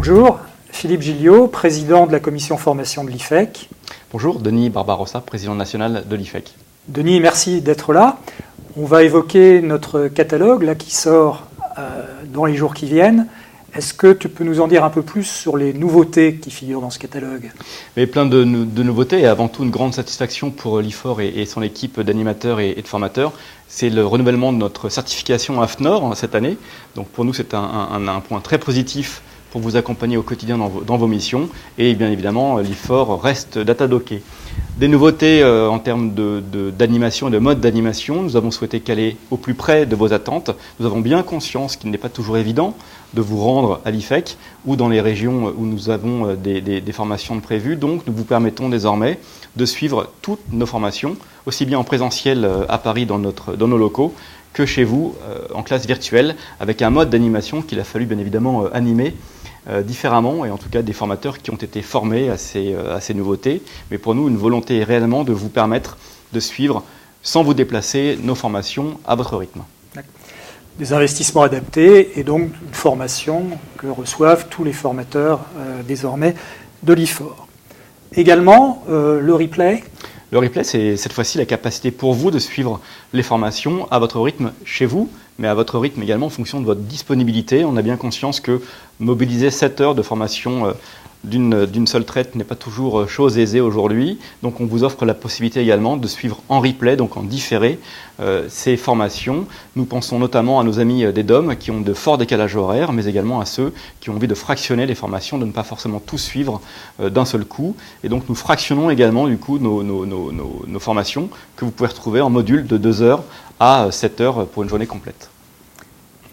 Bonjour, Philippe Gilliot, président de la commission formation de l'IFEC. Bonjour, Denis Barbarossa, président national de l'IFEC. Denis, merci d'être là. On va évoquer notre catalogue là, qui sort dans les jours qui viennent. Est-ce que tu peux nous en dire un peu plus sur les nouveautés qui figurent dans ce catalogue ? Mais plein de nouveautés et avant tout une grande satisfaction pour l'IFOR et son équipe d'animateurs et de formateurs. C'est le renouvellement de notre certification AFNOR cette année. Donc pour nous, c'est un point très positif pour vous accompagner au quotidien dans vos missions. Et bien évidemment, l'IFOR reste datadocké. Des nouveautés en termes d'animation et de mode d'animation. Nous avons souhaité caler au plus près de vos attentes. Nous avons bien conscience qu'il n'est pas toujours évident de vous rendre à l'IFEC ou dans les régions où nous avons des formations prévues. Donc nous vous permettons désormais de suivre toutes nos formations, aussi bien en présentiel à Paris dans nos locaux, que chez vous en classe virtuelle, avec un mode d'animation qu'il a fallu bien évidemment animer différemment, et en tout cas des formateurs qui ont été formés à ces nouveautés. Mais pour nous, une volonté est réellement de vous permettre de suivre, sans vous déplacer, nos formations à votre rythme. Des investissements adaptés et donc une formation que reçoivent tous les formateurs désormais de l'IFOR. Également, le replay. Le replay, c'est cette fois-ci la capacité pour vous de suivre les formations à votre rythme chez vous, mais à votre rythme également en fonction de votre disponibilité. On a bien conscience que mobiliser 7 heures de formation d'une seule traite n'est pas toujours chose aisée aujourd'hui. Donc on vous offre la possibilité également de suivre en replay, donc en différé, ces formations. Nous pensons notamment à nos amis des DOM qui ont de forts décalages horaires, mais également à ceux qui ont envie de fractionner les formations, de ne pas forcément tout suivre d'un seul coup. Et donc nous fractionnons également du coup nos formations que vous pouvez retrouver en module de 2 heures à 7 heures pour une journée complète.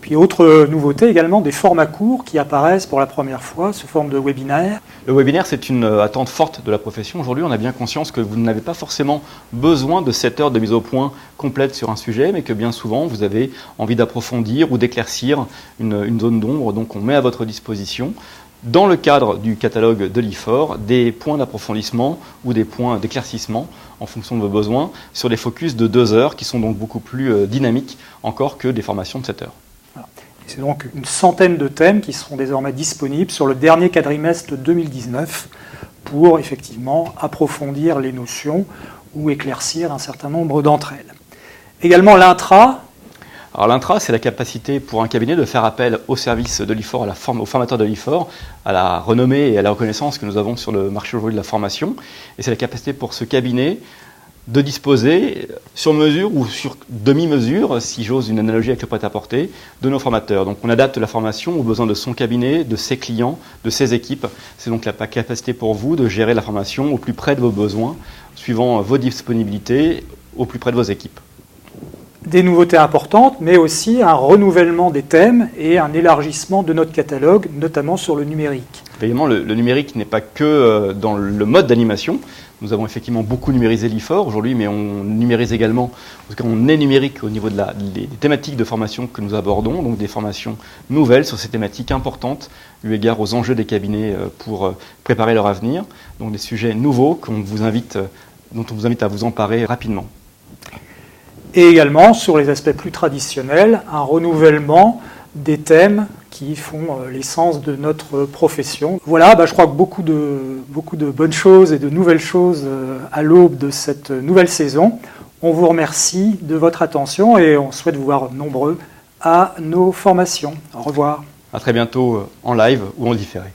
Puis autre nouveauté également, des formats courts qui apparaissent pour la première fois sous forme de webinaire. Le webinaire, c'est une attente forte de la profession. Aujourd'hui, on a bien conscience que vous n'avez pas forcément besoin de 7 heures de mise au point complète sur un sujet, mais que bien souvent, vous avez envie d'approfondir ou d'éclaircir une zone d'ombre. Donc on met à votre disposition, dans le cadre du catalogue de l'IFOR, des points d'approfondissement ou des points d'éclaircissement en fonction de vos besoins sur des focus de 2 heures qui sont donc beaucoup plus dynamiques encore que des formations de 7 heures. C'est donc une centaine de thèmes qui seront désormais disponibles sur le dernier quadrimestre 2019 pour effectivement approfondir les notions ou éclaircir un certain nombre d'entre elles. Également l'intra. Alors l'intra, c'est la capacité pour un cabinet de faire appel au service de l'IFOR, aux formateurs de l'IFOR, à la renommée et à la reconnaissance que nous avons sur le marché aujourd'hui de la formation. Et c'est la capacité pour ce cabinet de disposer sur mesure ou sur demi-mesure, si j'ose une analogie avec le prêt-à-porter, de nos formateurs. Donc on adapte la formation aux besoins de son cabinet, de ses clients, de ses équipes. C'est donc la capacité pour vous de gérer la formation au plus près de vos besoins, suivant vos disponibilités, au plus près de vos équipes. Des nouveautés importantes, mais aussi un renouvellement des thèmes et un élargissement de notre catalogue, notamment sur le numérique. Évidemment, le numérique n'est pas que dans le mode d'animation. Nous avons effectivement beaucoup numérisé l'IFOR aujourd'hui, mais on numérise également, en tout cas on est numérique au niveau des thématiques de formation que nous abordons, donc des formations nouvelles sur ces thématiques importantes, eu égard aux enjeux des cabinets pour préparer leur avenir, donc des sujets nouveaux dont on vous invite à vous emparer rapidement. Et également, sur les aspects plus traditionnels, un renouvellement des thèmes qui font l'essence de notre profession. Voilà, je crois que beaucoup de bonnes choses et de nouvelles choses à l'aube de cette nouvelle saison. On vous remercie de votre attention et on souhaite vous voir nombreux à nos formations. Au revoir. À très bientôt en live ou en différé.